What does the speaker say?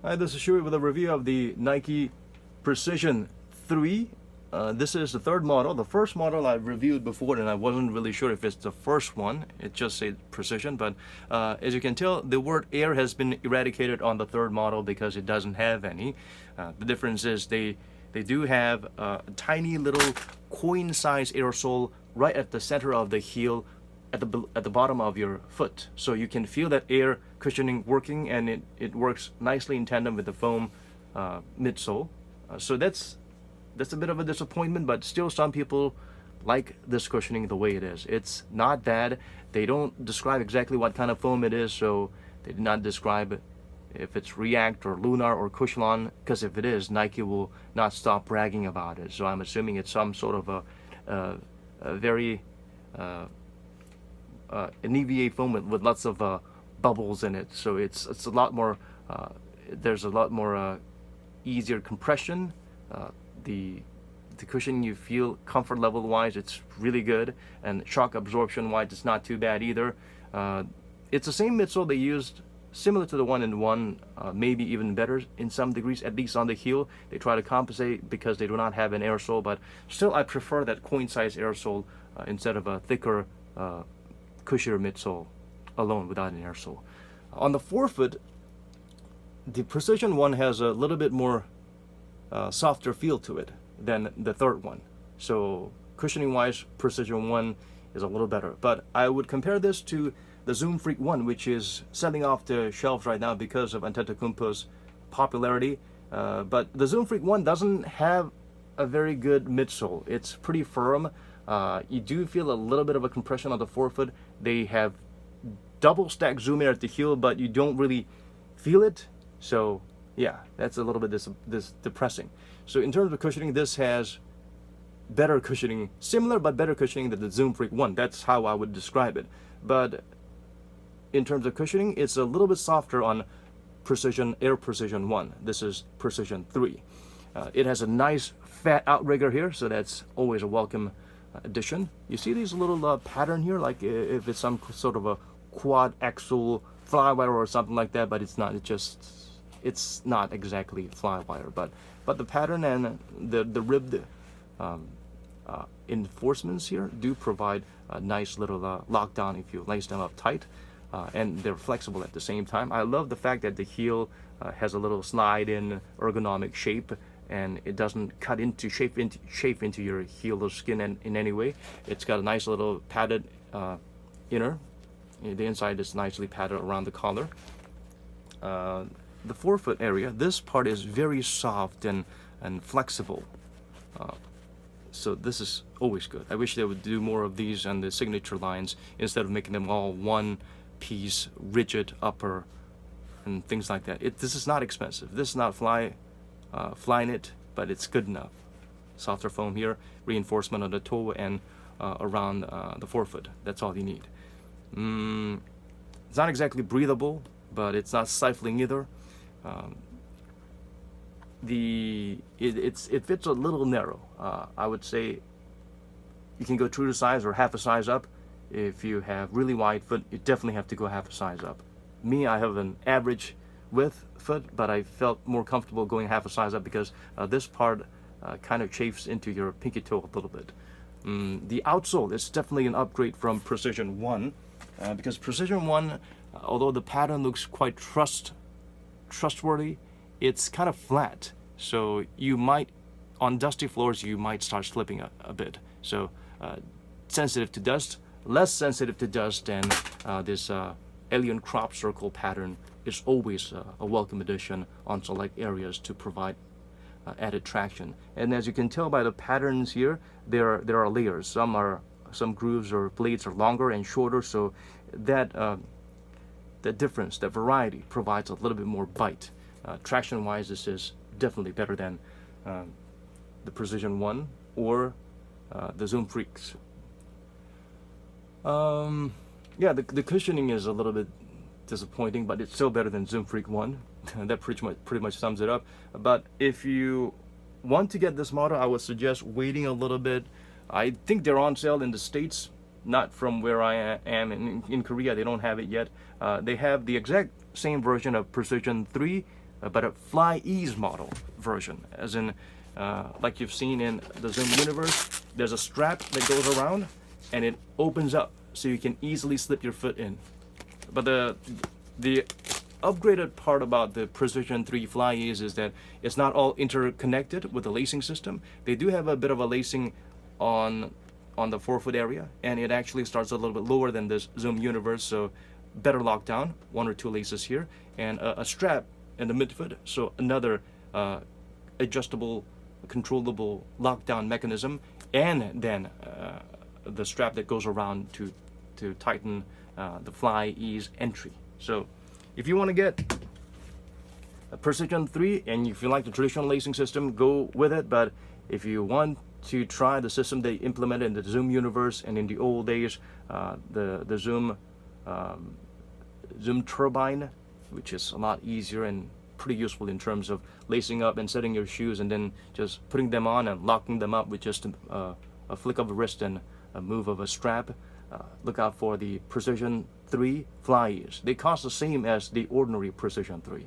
Hi, this is Shui with a review of the Nike Precision 3. This is the third model. The first model I reviewed before, and I wasn't really sure if it's the first one. It just said Precision, but as you can tell, the word air has been eradicated on the third model because it doesn't have any. The difference is they do have a tiny little coin-sized aerosol right at the center of the heel, at the bottom of your foot, so you can feel that air cushioning working, and it works nicely in tandem with the foam midsole. So that's a bit of a disappointment, but still some people like this cushioning the way it is. It's not bad. They don't describe exactly what kind of foam it is, so they did not describe if it's React or Lunar or Cushlon, because if it is, Nike will not stop bragging about it. So I'm assuming it's some sort of a very an EVA foam with lots of bubbles in it, so it's a lot more. There's a lot more easier compression. The cushion, you feel comfort level wise, it's really good, and shock absorption wise, it's not too bad either. It's the same midsole they used, similar to the 1-in-1, maybe even better in some degrees, at least on the heel. They try to compensate because they do not have an airsole, but still I prefer that coin-size airsole instead of a thicker cushier midsole alone without an airsole. On the forefoot, the Precision one has a little bit more softer feel to it than the third one. So cushioning wise, Precision 1 is a little better. But I would compare this to the Zoom Freak 1, which is selling off the shelves right now because of Antetokounmpo's popularity. But the Zoom Freak 1 doesn't have a very good midsole. It's pretty firm. You do feel a little bit of a compression on the forefoot. They have double stack Zoom Air at the heel, but you don't really feel it. So yeah, that's a little bit this depressing. So in terms of cushioning, this has better cushioning, similar but better cushioning than the Zoom Freak 1. That's how I would describe it. But in terms of cushioning, it's a little bit softer on Air Precision 1. This is Precision 3. It has a nice fat outrigger here, so that's always a welcome addition. You see these little pattern here, like if it's some sort of a quad axle flywire or something like that, but it's not. It's not exactly flywire, but the pattern and the ribbed enforcements here do provide a nice little lockdown if you lace them up tight, and they're flexible at the same time. I love the fact that the heel has a little slide-in ergonomic shape, and it doesn't cut into shape into your heel or skin in any way. It's got a nice little padded inner. The inside is nicely padded around the collar. The forefoot area, this part is very soft and flexible. So this is always good. I wish they would do more of these on the signature lines instead of making them all one piece, rigid upper and things like that. This is not expensive. This is not Flyknit, but it's good enough. Softer foam here, reinforcement on the toe and around the forefoot. That's all you need. It's not exactly breathable, but it's not stifling either. It fits a little narrow. I would say you can go true to size or half a size up. If you have really wide foot, you definitely have to go half a size up. Me, I have an average width foot, but I felt more comfortable going half a size up because this part kind of chafes into your pinky toe a little bit. The outsole is definitely an upgrade from Precision 1, because Precision 1, although the pattern looks quite trustworthy, it's kind of flat. So you might, on dusty floors, you might start slipping a bit. So sensitive to dust, less sensitive to dust than this alien crop circle pattern is always a welcome addition on select areas to provide added traction. And as you can tell by the patterns here, there are layers. Some grooves or blades are longer and shorter, so that difference, that variety, provides a little bit more bite. Traction-wise, this is definitely better than the Precision 1 or the Zoom Freaks. Yeah, the cushioning is a little bit disappointing, but it's still better than Zoom Freak 1. That pretty much sums it up. But if you want to get this model, I would suggest waiting a little bit. I think they're on sale in the States, not from where I am in Korea. They don't have it yet. They have the exact same version of Precision 3 but a Fly Ease model version, as in like you've seen in the Zoom universe. There's a strap that goes around and it opens up so you can easily slip your foot in. But the upgraded part about the Precision 3 Fly Ease is that it's not all interconnected with the lacing system. They do have a bit of a lacing on the forefoot area, and it actually starts a little bit lower than this Zoom universe, so better lockdown, 1 or 2 laces here, and a strap in the midfoot, so another adjustable, controllable lockdown mechanism, and then the strap that goes around to tighten the Fly Ease entry. So if you want to get a Precision 3 and if you like the traditional lacing system, go with it. But if you want to try the system they implemented in the Zoom universe and in the old days, the Zoom Turbine, which is a lot easier and pretty useful in terms of lacing up and setting your shoes and then just putting them on and locking them up with just a flick of a wrist and a move of a strap. Look out for the Precision 3 Fly Ease. They cost the same as the ordinary Precision 3.